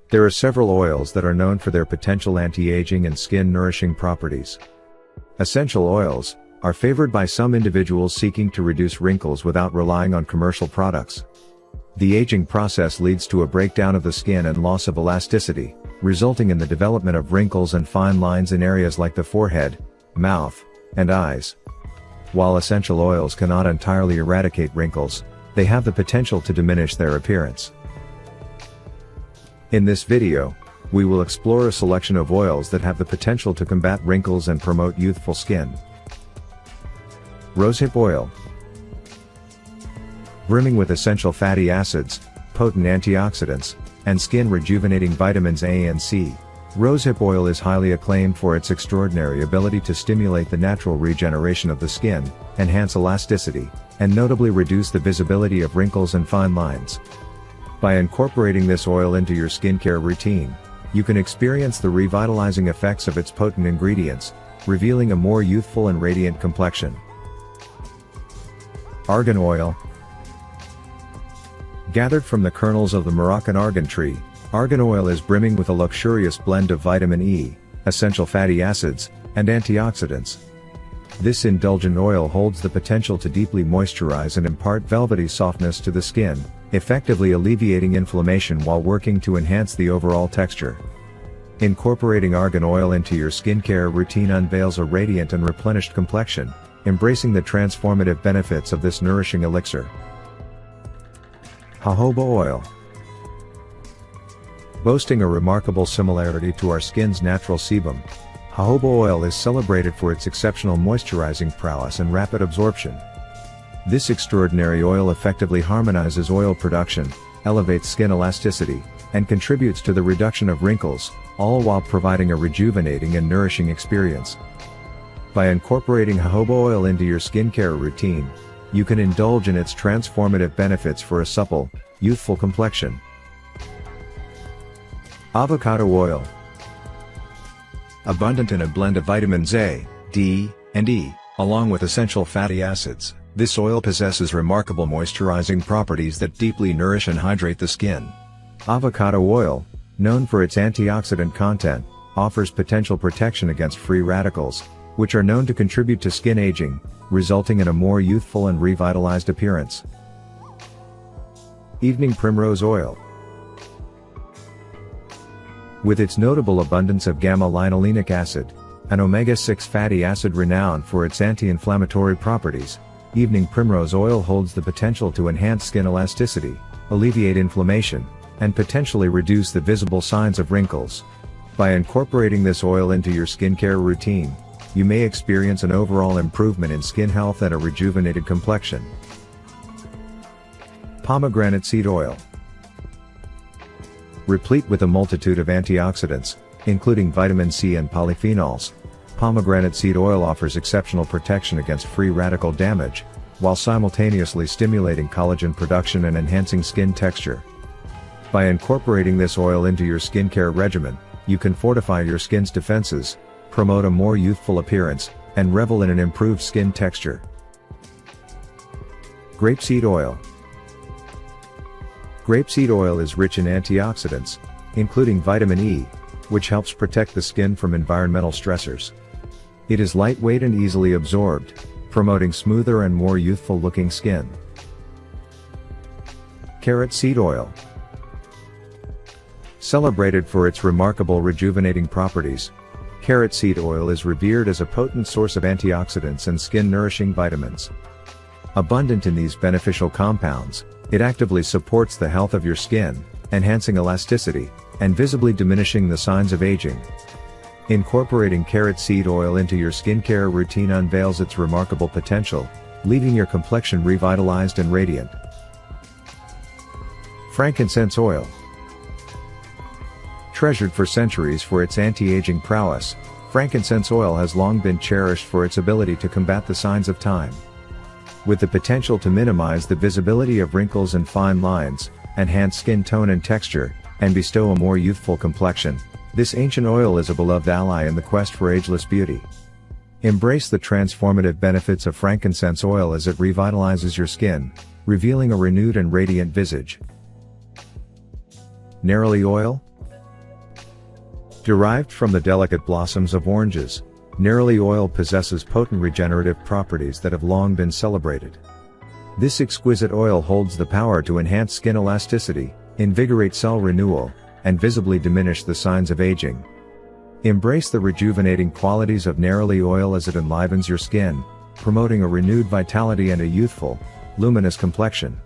There are several oils that are known for their potential anti-aging and skin-nourishing properties. Essential oils are favored by some individuals seeking to reduce wrinkles without relying on commercial products. The aging process leads to a breakdown of the skin and loss of elasticity, resulting in the development of wrinkles and fine lines in areas like the forehead, mouth, and eyes. While essential oils cannot entirely eradicate wrinkles, they have the potential to diminish their appearance. In this video, we will explore a selection of oils that have the potential to combat wrinkles and promote youthful skin. Rosehip Oil. Brimming with essential fatty acids, potent antioxidants, and skin-rejuvenating vitamins A and C, Rosehip Oil is highly acclaimed for its extraordinary ability to stimulate the natural regeneration of the skin, enhance elasticity, and notably reduce the visibility of wrinkles and fine lines. By incorporating this oil into your skincare routine, you can experience the revitalizing effects of its potent ingredients, revealing a more youthful and radiant complexion. Argan Oil. Gathered from the kernels of the Moroccan argan tree, argan oil is brimming with a luxurious blend of vitamin E, essential fatty acids, and antioxidants. This indulgent oil holds the potential to deeply moisturize and impart velvety softness to the skin, effectively alleviating inflammation while working to enhance the overall texture. Incorporating argan oil into your skincare routine unveils a radiant and replenished complexion, embracing the transformative benefits of this nourishing elixir. Jojoba Oil. Boasting a remarkable similarity to our skin's natural sebum, jojoba oil is celebrated for its exceptional moisturizing prowess and rapid absorption. This extraordinary oil effectively harmonizes oil production, elevates skin elasticity, and contributes to the reduction of wrinkles, all while providing a rejuvenating and nourishing experience. By incorporating jojoba oil into your skincare routine, you can indulge in its transformative benefits for a supple, youthful complexion. Avocado Oil. Abundant in a blend of vitamins A, D, and E, along with essential fatty acids, this oil possesses remarkable moisturizing properties that deeply nourish and hydrate the skin. Avocado oil, known for its antioxidant content, offers potential protection against free radicals, which are known to contribute to skin aging, resulting in a more youthful and revitalized appearance. Evening Primrose Oil. With its notable abundance of gamma-linolenic acid, an omega-6 fatty acid renowned for its anti-inflammatory properties, Evening Primrose Oil holds the potential to enhance skin elasticity, alleviate inflammation, and potentially reduce the visible signs of wrinkles. By incorporating this oil into your skincare routine, you may experience an overall improvement in skin health and a rejuvenated complexion. Pomegranate Seed Oil. Replete with a multitude of antioxidants, including vitamin C and polyphenols, pomegranate seed oil offers exceptional protection against free radical damage, while simultaneously stimulating collagen production and enhancing skin texture. By incorporating this oil into your skincare regimen, you can fortify your skin's defenses, promote a more youthful appearance, and revel in an improved skin texture. Grapeseed Oil. Grapeseed oil is rich in antioxidants, including vitamin E, which helps protect the skin from environmental stressors. It is lightweight and easily absorbed, promoting smoother and more youthful-looking skin. Carrot Seed Oil. Celebrated for its remarkable rejuvenating properties, carrot seed oil is revered as a potent source of antioxidants and skin-nourishing vitamins. Abundant in these beneficial compounds, it actively supports the health of your skin, enhancing elasticity, and visibly diminishing the signs of aging. Incorporating carrot seed oil into your skincare routine unveils its remarkable potential, leaving your complexion revitalized and radiant. Frankincense Oil. Treasured for centuries for its anti-aging prowess, frankincense oil has long been cherished for its ability to combat the signs of time. With the potential to minimize the visibility of wrinkles and fine lines, enhance skin tone and texture, and bestow a more youthful complexion, this ancient oil is a beloved ally in the quest for ageless beauty. Embrace the transformative benefits of frankincense oil as it revitalizes your skin, revealing a renewed and radiant visage. Neroli Oil. Derived from the delicate blossoms of oranges, neroli oil possesses potent regenerative properties that have long been celebrated. This exquisite oil holds the power to enhance skin elasticity, invigorate cell renewal, and visibly diminish the signs of aging. Embrace the rejuvenating qualities of neroli oil as it enlivens your skin, promoting a renewed vitality and a youthful, luminous complexion.